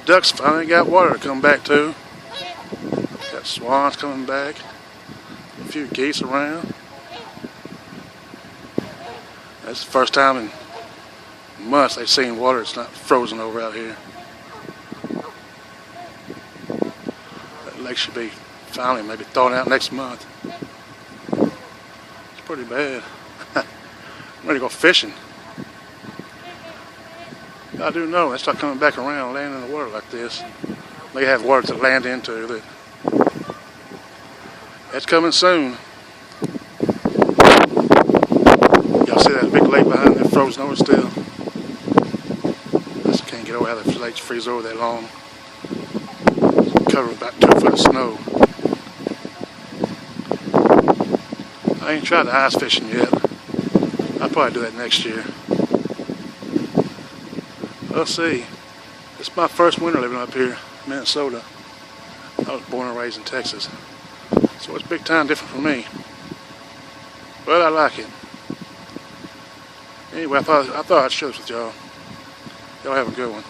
ducks finally got water to come back to. Got swans coming back. A few geese around. That's the first time in months they've seen water that's not frozen over out here. That lake should be finally maybe thawing out next month. It's pretty bad. I'm ready to go fishing. I do know they start coming back around, landing in the water like this. They have water to land into. That's coming soon. Y'all see that big lake behind there frozen over still? I just can't get over how the lakes freeze over that long. It's covered about 2 foot of snow. I ain't tried the ice fishing yet. I'll probably do that next year. We'll see. It's my first winter living up here in Minnesota. I was born and raised in Texas. So it's big time different for me. But I like it. Anyway, I thought I'd share this with y'all. Y'all have a good one.